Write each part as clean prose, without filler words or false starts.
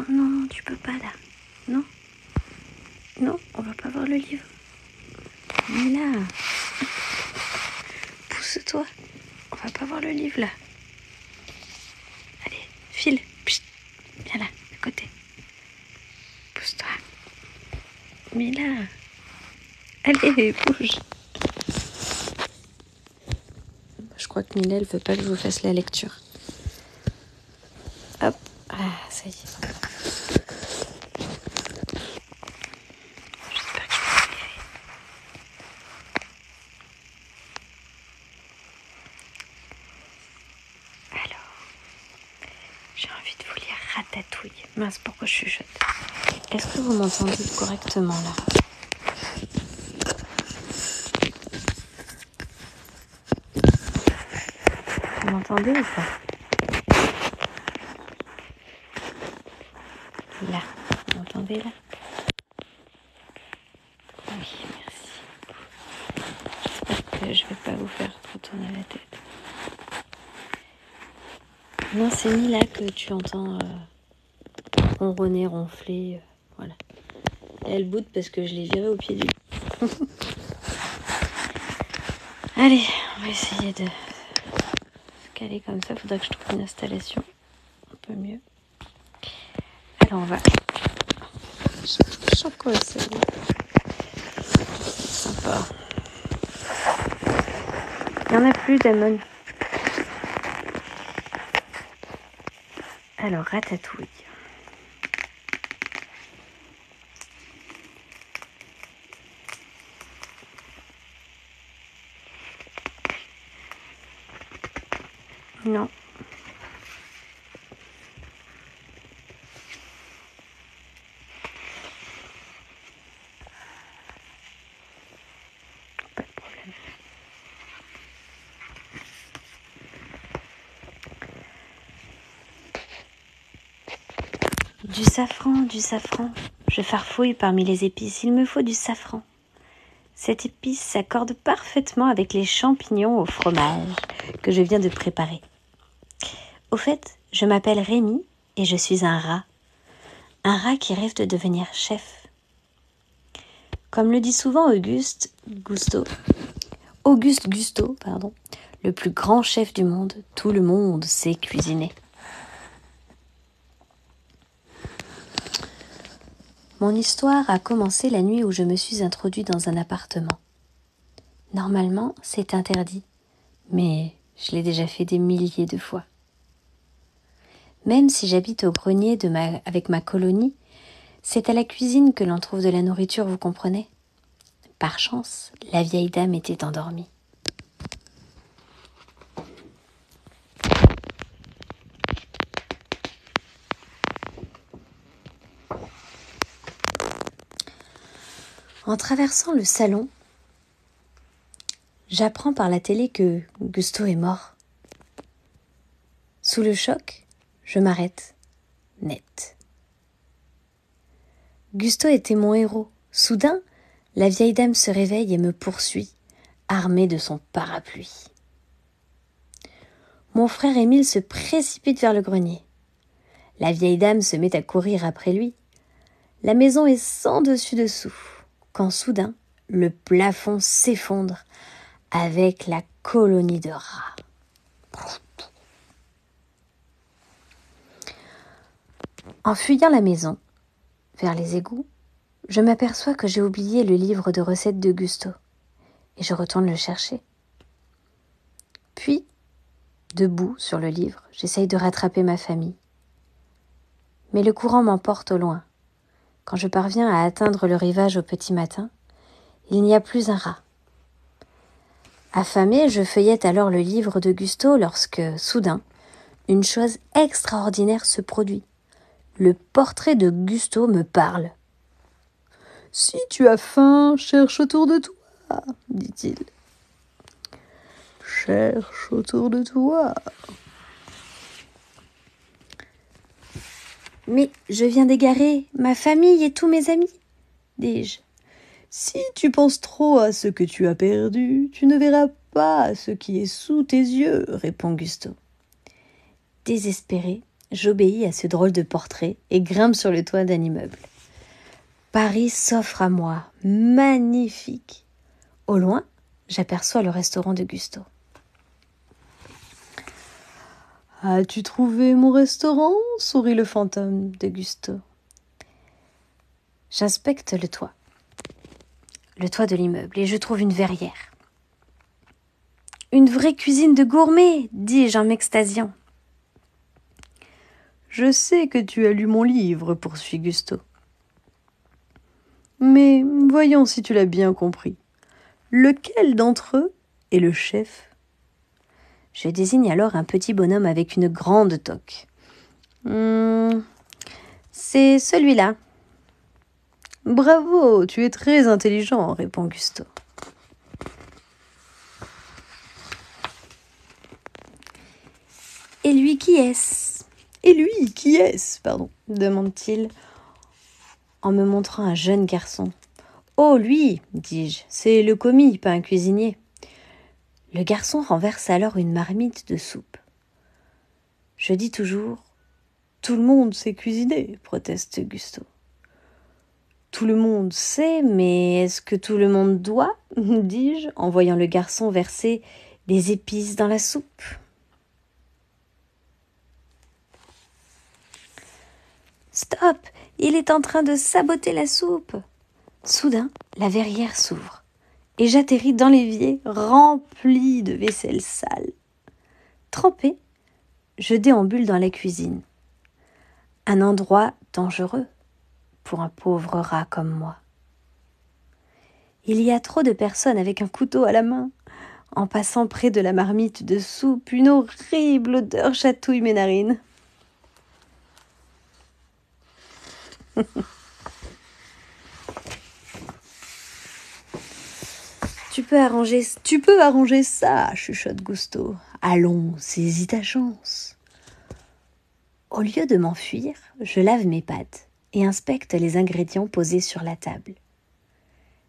non, tu peux pas là. Non. Non, on va pas voir le livre. Mila, pousse-toi. On va pas voir le livre là. Allez, file. Psst. Viens là, à côté. Pousse-toi. Mila. Allez, bouge. Je crois que Mila, elle veut pas que je vous fasse la lecture. Hop. Ah, ça y est. J'espère que je vais y arriver. Alors, j'ai envie de vous lire Ratatouille. Mince, pourquoi je chuchote? Est-ce que vous m'entendez correctement là? Vous m'entendez ou pas? Là, vous m'entendez là? Oui, merci. J'espère que je vais pas vous faire trop tourner la tête. Non, c'est Mila que tu entends ronronner, ronfler, voilà. Et elle boude parce que je l'ai virée au pied du lit. Allez, on va essayer de se caler comme ça. Faudra que je trouve une installation un peu mieux. Alors on va... Je sens quoi ça? C'est sympa. Il n'y en a plus d'Amon. Alors, Ratatouille. Non. Pas de problème. Du safran, du safran. Je farfouille parmi les épices. Il me faut du safran. Cette épice s'accorde parfaitement avec les champignons au fromage que je viens de préparer. Au fait, je m'appelle Rémi et je suis un rat. Un rat qui rêve de devenir chef. Comme le dit souvent Auguste Gusto, le plus grand chef du monde, tout le monde sait cuisiner. Mon histoire a commencé la nuit où je me suis introduit dans un appartement. Normalement, c'est interdit, mais je l'ai déjà fait des milliers de fois. Même si j'habite au grenier avec ma colonie, c'est à la cuisine que l'on trouve de la nourriture, vous comprenez? Par chance, la vieille dame était endormie. En traversant le salon, j'apprends par la télé que Gusto est mort. Sous le choc, je m'arrête, net. Gusto était mon héros. Soudain, la vieille dame se réveille et me poursuit, armée de son parapluie. Mon frère Émile se précipite vers le grenier. La vieille dame se met à courir après lui. La maison est sans dessus-dessous, quand soudain, le plafond s'effondre avec la colonie de rats. En fuyant la maison, vers les égouts, je m'aperçois que j'ai oublié le livre de recettes de Gusto et je retourne le chercher. Puis, debout sur le livre, j'essaye de rattraper ma famille. Mais le courant m'emporte au loin. Quand je parviens à atteindre le rivage au petit matin, il n'y a plus un rat. Affamée, je feuillette alors le livre de Gusto lorsque, soudain, une chose extraordinaire se produit. Le portrait de Gusto me parle. « Si tu as faim, cherche autour de toi, dit-il. Cherche autour de toi. » Mais je viens d'égarer ma famille et tous mes amis, dis-je. Si tu penses trop à ce que tu as perdu, tu ne verras pas ce qui est sous tes yeux, répond Gusto. Désespérée, J'obéis à ce drôle de portrait et grimpe sur le toit d'un immeuble. Paris s'offre à moi, magnifique. Au loin, j'aperçois le restaurant de Gusto. « As-tu trouvé mon restaurant ?» sourit le fantôme de Gusto. J'inspecte le toit de l'immeuble, et je trouve une verrière. « Une vraie cuisine de gourmet !» dis-je en m'extasiant. « Je sais que tu as lu mon livre, » poursuit Gusto. « Mais voyons si tu l'as bien compris. Lequel d'entre eux est le chef ?» Je désigne alors un petit bonhomme avec une grande toque. « C'est celui-là. »« Bravo, tu es très intelligent, » répond Gusto. « Et lui, qui est-ce ?»« Et lui, qui est-ce ?» demande-t-il en me montrant un jeune garçon. « Oh, lui, dis-je, c'est le commis, pas un cuisinier. » Le garçon renverse alors une marmite de soupe. Je dis toujours « Tout le monde sait cuisiner », proteste Gusto. « Tout le monde sait, mais est-ce que tout le monde doit ?» dis-je, en voyant le garçon verser des épices dans la soupe. « Stop, il est en train de saboter la soupe !» Soudain, la verrière s'ouvre et j'atterris dans l'évier rempli de vaisselle sale. Trempé, je déambule dans la cuisine. Un endroit dangereux pour un pauvre rat comme moi. Il y a trop de personnes avec un couteau à la main. En passant près de la marmite de soupe, une horrible odeur chatouille mes narines. Tu peux arranger ça, chuchote Gusto. Allons, saisis ta chance. Au lieu de m'enfuir, je lave mes pattes et inspecte les ingrédients posés sur la table.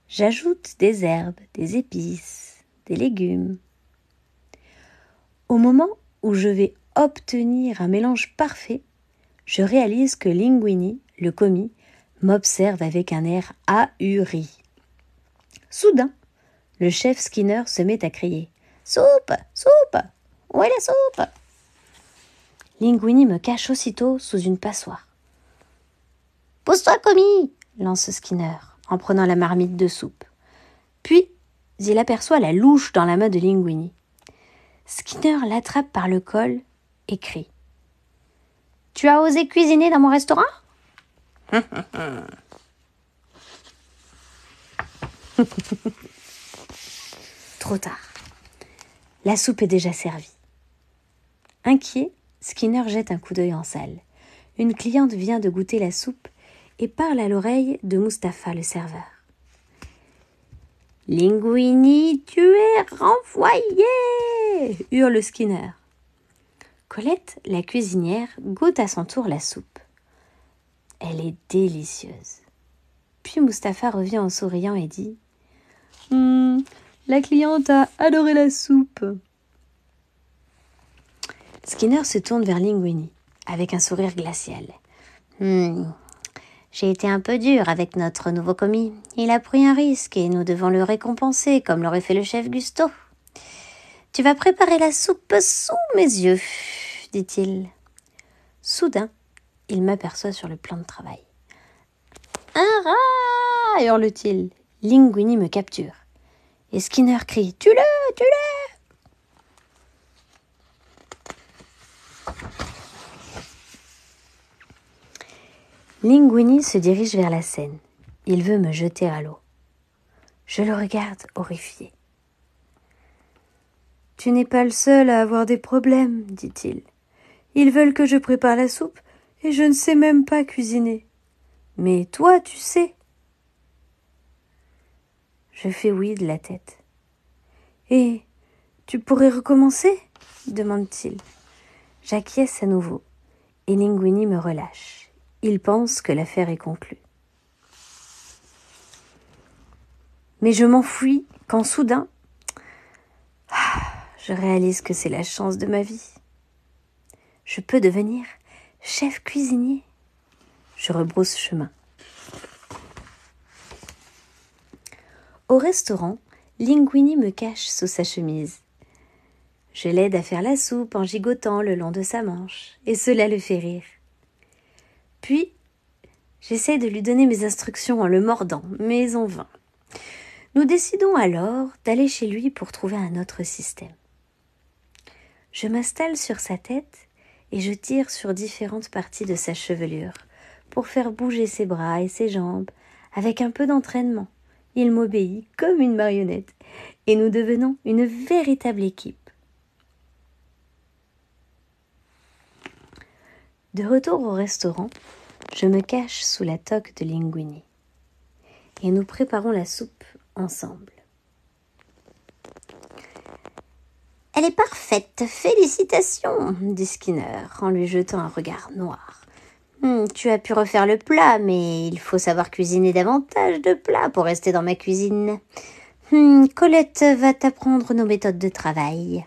J'ajoute des herbes, des épices, des légumes. Au moment où je vais obtenir un mélange parfait, je réalise que Linguini, le commis, m'observe avec un air ahuri. Soudain, le chef Skinner se met à crier « Soupe! Soupe! Où est la soupe ?» Linguini me cache aussitôt sous une passoire. « Pousse-toi, commis !» lance Skinner en prenant la marmite de soupe. Puis, il aperçoit la louche dans la main de Linguini. Skinner l'attrape par le col et crie « Tu as osé cuisiner dans mon restaurant ?» Trop tard. La soupe est déjà servie. Inquiet, Skinner jette un coup d'œil en salle. Une cliente vient de goûter la soupe et parle à l'oreille de Mustapha, le serveur. « Linguini, tu es renvoyé !» hurle Skinner. Colette, la cuisinière, goûte à son tour la soupe. Elle est délicieuse. Puis Mustapha revient en souriant et dit « La cliente a adoré la soupe. » Skinner se tourne vers Linguini avec un sourire glacial. J'ai été un peu dur avec notre nouveau commis. Il a pris un risque et nous devons le récompenser comme l'aurait fait le chef Gusto. Tu vas préparer la soupe sous mes yeux, dit-il. Soudain, il m'aperçoit sur le plan de travail. Un rat, hurle-t-il. Linguini me capture. Et Skinner crie « Tue-le, tue-le !» Linguini se dirige vers la Seine. Il veut me jeter à l'eau. Je le regarde horrifié. « Tu n'es pas le seul à avoir des problèmes, dit-il. Ils veulent que je prépare la soupe et je ne sais même pas cuisiner. Mais toi, tu sais. » Je fais oui de la tête. « Et tu pourrais recommencer ?» demande-t-il. J'acquiesce à nouveau et Linguini me relâche. Il pense que l'affaire est conclue. Mais je m'enfuis quand soudain, je réalise que c'est la chance de ma vie. Je peux devenir Chef cuisinier. Je rebrousse chemin. Au restaurant, Linguini me cache sous sa chemise. Je l'aide à faire la soupe en gigotant le long de sa manche, et cela le fait rire. Puis, j'essaie de lui donner mes instructions en le mordant, mais en vain. Nous décidons alors d'aller chez lui pour trouver un autre système. Je m'installe sur sa tête et je tire sur différentes parties de sa chevelure pour faire bouger ses bras et ses jambes. Avec un peu d'entraînement, il m'obéit comme une marionnette et nous devenons une véritable équipe. De retour au restaurant, je me cache sous la toque de Linguini et nous préparons la soupe ensemble. « Elle est parfaite, félicitations !» dit Skinner en lui jetant un regard noir. « Tu as pu refaire le plat, mais il faut savoir cuisiner davantage de plats pour rester dans ma cuisine. Colette va t'apprendre nos méthodes de travail. »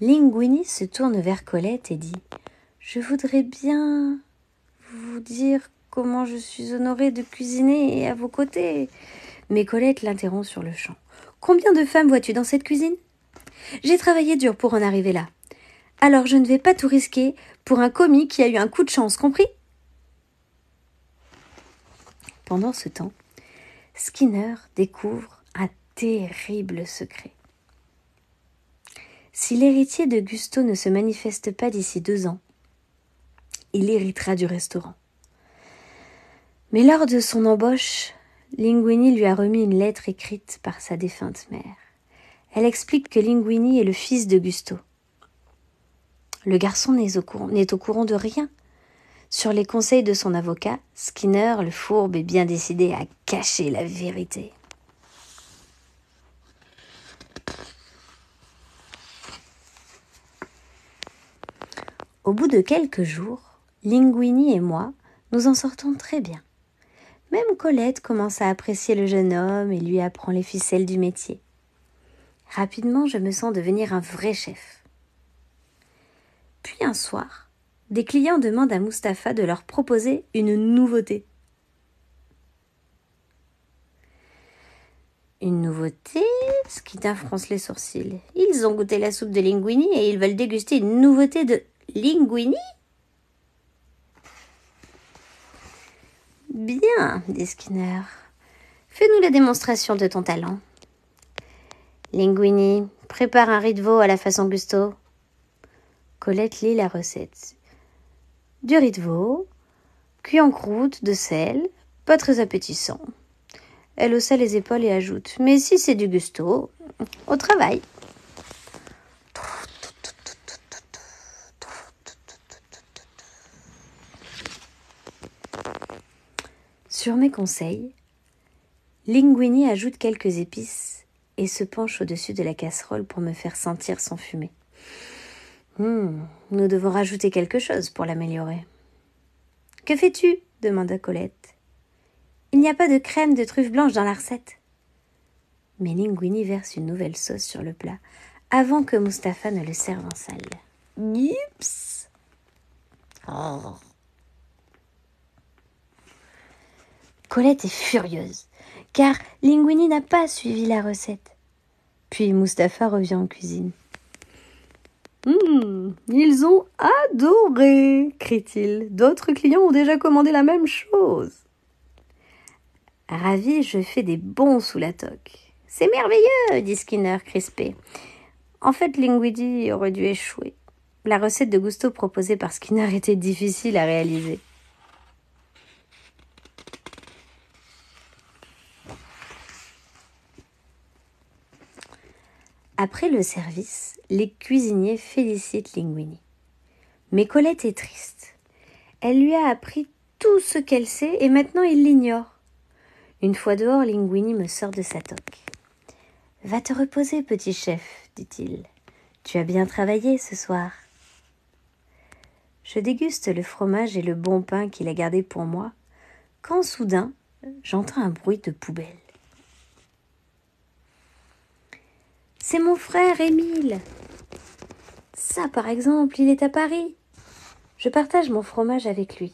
Linguini se tourne vers Colette et dit « Je voudrais bien vous dire comment je suis honorée de cuisiner à vos côtés. » Mais Colette l'interrompt sur le champ. « Combien de femmes vois-tu dans cette cuisine ? J'ai travaillé dur pour en arriver là. Alors je ne vais pas tout risquer pour un commis qui a eu un coup de chance, compris ?» Pendant ce temps, Skinner découvre un terrible secret. Si l'héritier de Gusto ne se manifeste pas d'ici 2 ans, il héritera du restaurant. Mais lors de son embauche, Linguini lui a remis une lettre écrite par sa défunte mère. Elle explique que Linguini est le fils de Gusto. Le garçon n'est au courant de rien. Sur les conseils de son avocat, Skinner, le fourbe, est bien décidé à cacher la vérité. Au bout de quelques jours, Linguini et moi, nous en sortons très bien. Même Colette commence à apprécier le jeune homme et lui apprend les ficelles du métier. Rapidement, je me sens devenir un vrai chef. Puis un soir, des clients demandent à Mustapha de leur proposer une nouveauté. Une nouveauté ? Skinner fronce les sourcils. Ils ont goûté la soupe de Linguini et ils veulent déguster une nouveauté de Linguini ? Bien, dit Skinner. Fais-nous la démonstration de ton talent. Linguini, prépare un riz de veau à la façon Gusto. Colette lit la recette. Du riz de veau, cuit en croûte, de sel, pas très appétissant. Elle haussa les épaules et ajoute « Mais si c'est du Gusto, au travail !» Sur mes conseils, Linguini ajoute quelques épices et se penche au-dessus de la casserole pour me faire sentir son fumée. Nous devons rajouter quelque chose pour l'améliorer. « Que fais-tu » demanda Colette. « Il n'y a pas de crème de truffe blanche dans la recette. » Mais Linguini verse une nouvelle sauce sur le plat avant que Mustapha ne le serve en salle. Gips. Oh. Colette est furieuse, car Linguini n'a pas suivi la recette. Puis Mustapha revient en cuisine. « Ils ont adoré !» crie-t-il. « D'autres clients ont déjà commandé la même chose. » Ravi, je fais des bonds sous la toque. « C'est merveilleux !» dit Skinner crispé. En fait, Linguini aurait dû échouer. La recette de Gusto proposée par Skinner était difficile à réaliser. Après le service, les cuisiniers félicitent Linguini. Mais Colette est triste. Elle lui a appris tout ce qu'elle sait et maintenant il l'ignore. Une fois dehors, Linguini me sort de sa toque. « Va te reposer, petit chef, dit-il. Tu as bien travaillé ce soir. » Je déguste le fromage et le bon pain qu'il a gardé pour moi, quand soudain, j'entends un bruit de poubelle. « c'est mon frère Émile. Ça, par exemple, il est à Paris. Je partage mon fromage avec lui.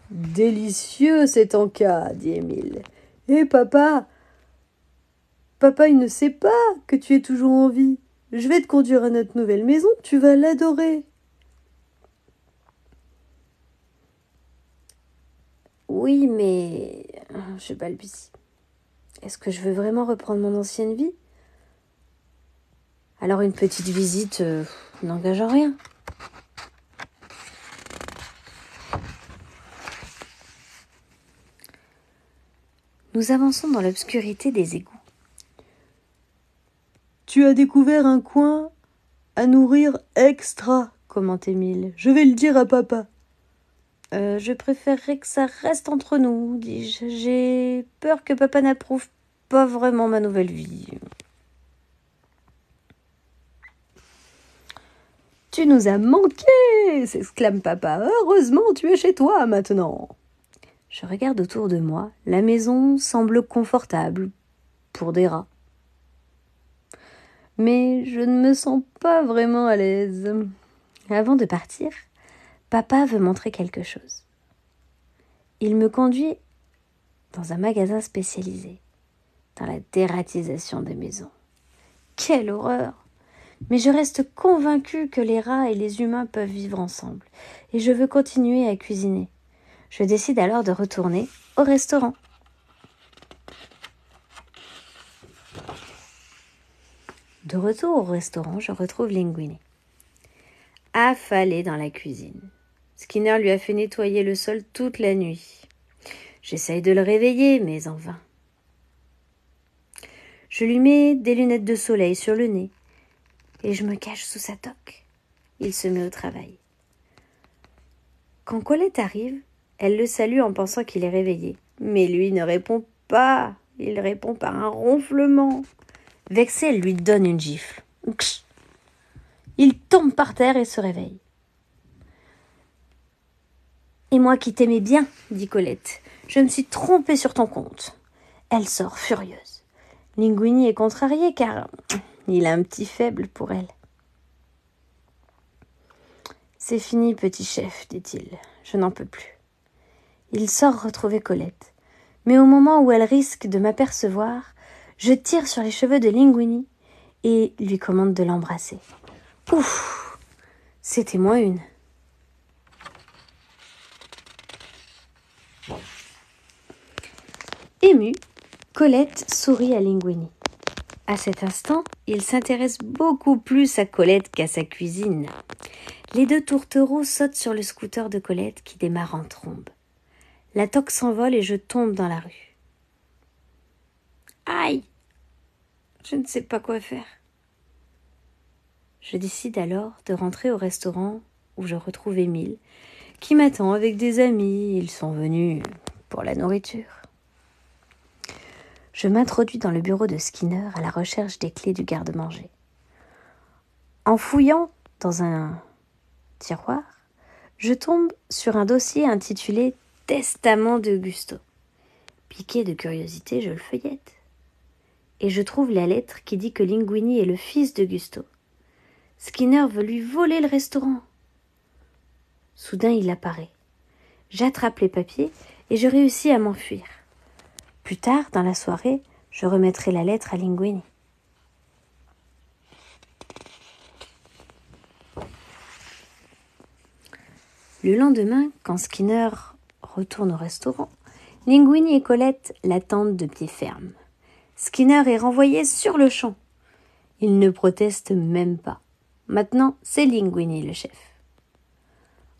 Délicieux cet encas, dit Émile. Et papa, il ne sait pas que tu es toujours en vie. Je vais te conduire à notre nouvelle maison, tu vas l'adorer. Oui, mais... Je balbutie. Est-ce que je veux vraiment reprendre mon ancienne vie? Alors une petite visite n'engage en rien. Nous avançons dans l'obscurité des égouts. Tu as découvert un coin à nourrir extra, commente Émile. Je vais le dire à papa. Je préférerais que ça reste entre nous, dis-je. J'ai peur que papa n'approuve pas vraiment ma nouvelle vie. Tu nous as manqué, s'exclame papa. Heureusement, tu es chez toi maintenant. Je regarde autour de moi. La maison semble confortable pour des rats. Mais je ne me sens pas vraiment à l'aise. Avant de partir, papa veut montrer quelque chose. Il me conduit dans un magasin spécialisé dans la dératisation des maisons. Quelle horreur! Mais je reste convaincue que les rats et les humains peuvent vivre ensemble, et je veux continuer à cuisiner. Je décide alors de retourner au restaurant. De retour au restaurant, je retrouve Linguini, affalé dans la cuisine. Skinner lui a fait nettoyer le sol toute la nuit. J'essaye de le réveiller, mais en vain. Je lui mets des lunettes de soleil sur le nez et je me cache sous sa toque. Il se met au travail. Quand Colette arrive, elle le salue en pensant qu'il est réveillé. Mais lui ne répond pas. Il répond par un ronflement. Vexée, elle lui donne une gifle. Il tombe par terre et se réveille. « Et moi qui t'aimais bien, dit Colette, je me suis trompée sur ton compte. » Elle sort furieuse. Linguini est contrarié car il a un petit faible pour elle. « C'est fini, petit chef, dit-il. Je n'en peux plus. » Il sort retrouver Colette. Mais au moment où elle risque de m'apercevoir, je tire sur les cheveux de Linguini et lui commande de l'embrasser. Ouf! C'était moins une. Émue, Colette sourit à Linguini. À cet instant, il s'intéresse beaucoup plus à Colette qu'à sa cuisine. Les deux tourtereaux sautent sur le scooter de Colette qui démarre en trombe. La toque s'envole et je tombe dans la rue. Aïe! Je ne sais pas quoi faire. Je décide alors de rentrer au restaurant où je retrouve Émile, qui m'attend avec des amis. Ils sont venus pour la nourriture. Je m'introduis dans le bureau de Skinner à la recherche des clés du garde-manger. En fouillant dans un tiroir, je tombe sur un dossier intitulé « Testament de Gusto ». Piqué de curiosité, je le feuillette. Et je trouve la lettre qui dit que Linguini est le fils de Gusto. Skinner veut lui voler le restaurant. Soudain, il apparaît. J'attrape les papiers et je réussis à m'enfuir. Plus tard, dans la soirée, je remettrai la lettre à Linguini. Le lendemain, quand Skinner retourne au restaurant, Linguini et Colette l'attendent de pied ferme. Skinner est renvoyé sur le champ. Il ne proteste même pas. Maintenant, c'est Linguini le chef.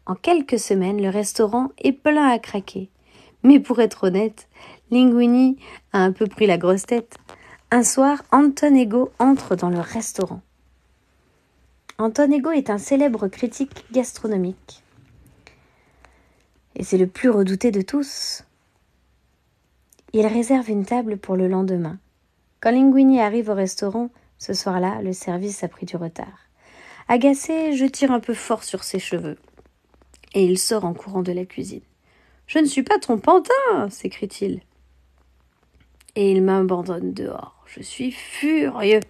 En quelques semaines, le restaurant est plein à craquer. Mais pour être honnête, Linguini a un peu pris la grosse tête. Un soir, Anton Ego entre dans le restaurant. Anton Ego est un célèbre critique gastronomique. Et c'est le plus redouté de tous. Il réserve une table pour le lendemain. Quand Linguini arrive au restaurant, ce soir-là, le service a pris du retard. Agacé, je tire un peu fort sur ses cheveux. Et il sort en courant de la cuisine. « Je ne suis pas ton pantin !» s'écrie-t-il. Et il m'abandonne dehors. Je suis furieux.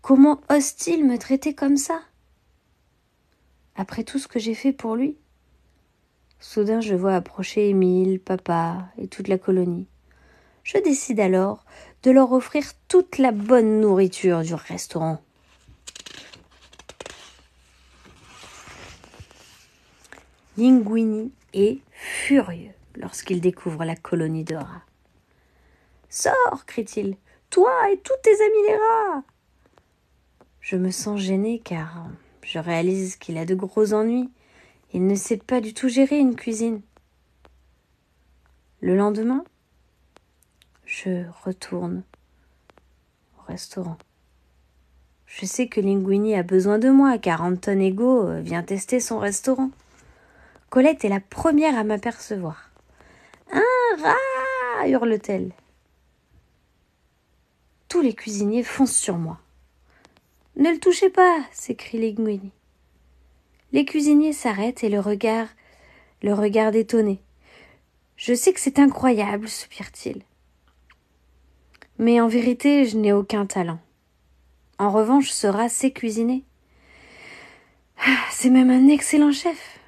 Comment ose-t-il me traiter comme ça? Après tout ce que j'ai fait pour lui? Soudain, je vois approcher Émile, papa et toute la colonie. Je décide alors de leur offrir toute la bonne nourriture du restaurant. Linguini est furieux lorsqu'il découvre la colonie de rats. « Sors !» crie-t-il, « toi et tous tes amis les rats !» Je me sens gênée car je réalise qu'il a de gros ennuis. Il ne sait pas du tout gérer une cuisine. Le lendemain, je retourne au restaurant. Je sais que Linguini a besoin de moi car Anton Ego vient tester son restaurant. Colette est la première à m'apercevoir. « Un rat !» hurle-t-elle. Tous les cuisiniers foncent sur moi. « Ne le touchez pas !» s'écrie Linguini. Les cuisiniers s'arrêtent et le regardent étonnés. « Je sais que c'est incroyable, soupire-t-il. Mais en vérité, je n'ai aucun talent. En revanche, ce rat sait cuisiner. C'est même un excellent chef.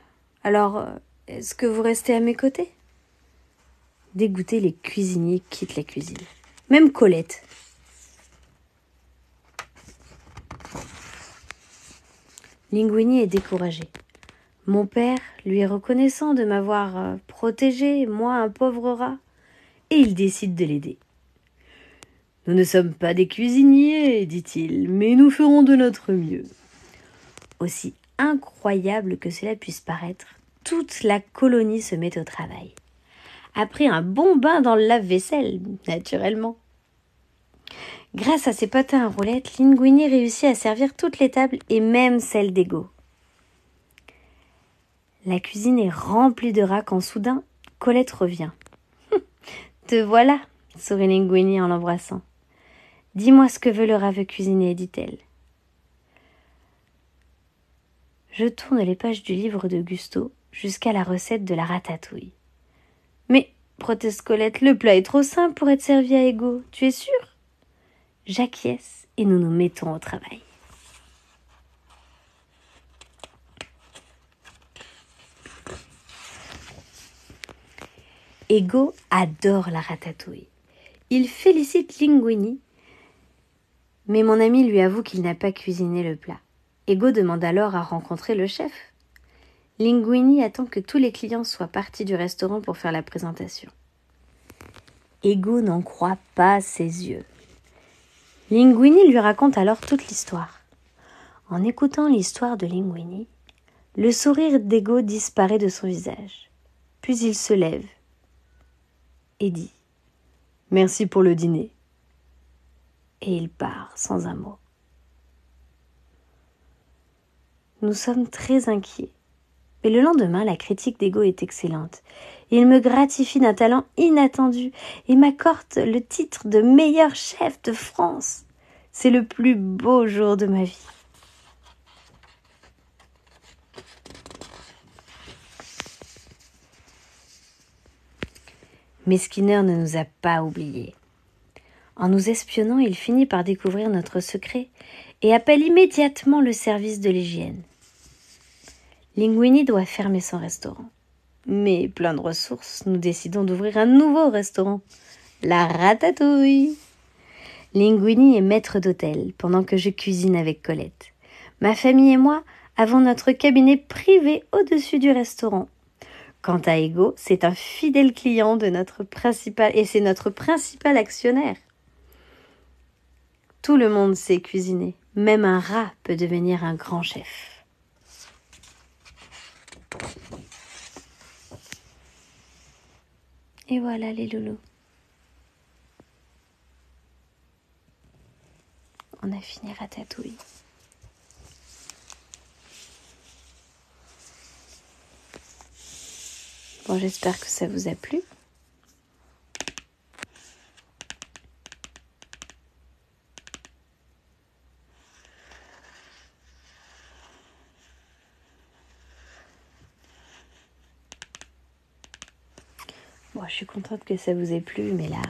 Alors, est-ce que vous restez à mes côtés ?» Dégoûtés, les cuisiniers quittent la cuisine. Même Colette. Linguini est découragé. Mon père lui est reconnaissant de m'avoir protégé, moi un pauvre rat, et il décide de l'aider. « Nous ne sommes pas des cuisiniers, dit-il, mais nous ferons de notre mieux. » Aussi incroyable que cela puisse paraître, toute la colonie se met au travail. Après un bon bain dans le lave-vaisselle, naturellement. Grâce à ses patins à roulettes, Linguini réussit à servir toutes les tables et même celles d'Ego. La cuisine est remplie de rats quand soudain, Colette revient. « Te voilà !» sourit Linguini en l'embrassant. « Dis-moi ce que veut le rat veut cuisiner, dit-elle. Je tourne les pages du livre de Gusto jusqu'à la recette de la ratatouille. « Mais, proteste Colette, le plat est trop simple pour être servi à Ego, tu es sûre ?» J'acquiesce et nous nous mettons au travail. Ego adore la ratatouille. Il félicite Linguini, mais mon ami lui avoue qu'il n'a pas cuisiné le plat. Ego demande alors à rencontrer le chef. Linguini attend que tous les clients soient partis du restaurant pour faire la présentation. Ego n'en croit pas ses yeux. Linguini lui raconte alors toute l'histoire. En écoutant l'histoire de Linguini, le sourire d'Ego disparaît de son visage. Puis il se lève et dit « Merci pour le dîner ». Et il part sans un mot. Nous sommes très inquiets. Mais le lendemain, la critique d'Ego est excellente. Il me gratifie d'un talent inattendu et m'accorde le titre de meilleur chef de France. C'est le plus beau jour de ma vie. Mais Skinner ne nous a pas oubliés. En nous espionnant, il finit par découvrir notre secret et appelle immédiatement le service de l'hygiène. Linguini doit fermer son restaurant. Mais plein de ressources, nous décidons d'ouvrir un nouveau restaurant, la Ratatouille. Linguini est maître d'hôtel pendant que je cuisine avec Colette. Ma famille et moi avons notre cabinet privé au-dessus du restaurant. Quant à Ego, c'est un fidèle client de notre principal et c'est notre principal actionnaire. Tout le monde sait cuisiner, même un rat peut devenir un grand chef. Et voilà les loulous. On a fini Ratatouille. Bon, j'espère que ça vous a plu. Bon, je suis contente que ça vous ait plu, mais là,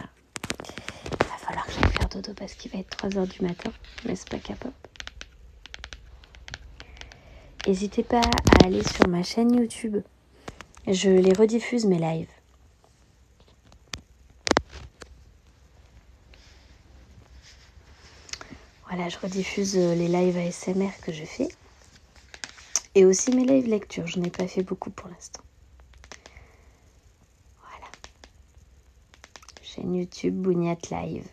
il va falloir que j'aille faire dodo parce qu'il va être 3 h du matin, n'est-ce pas K-pop? N'hésitez pas à aller sur ma chaîne YouTube. Je les rediffuse mes lives. Voilà, je rediffuse les lives ASMR que je fais. Et aussi mes lives lecture. Je n'ai pas fait beaucoup pour l'instant. Voilà. Chaîne YouTube Bouniat Live.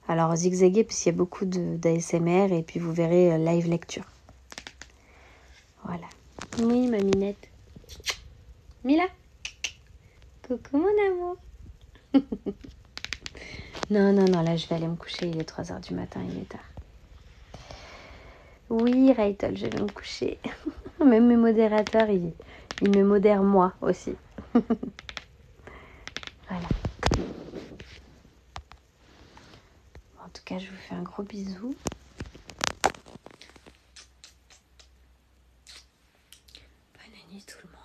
Alors zigzaguez parce qu'il y a beaucoup d'ASMR et puis vous verrez live lecture. Voilà. Oui, ma minette. Mila. Coucou mon amour. Non, là je vais aller me coucher. Il est 3 h du matin, il est tard. Oui, Raytol, je vais me coucher. Même mes modérateurs, ils me modèrent moi aussi. Voilà. En tout cas, je vous fais un gros bisou. Bonne nuit tout le monde.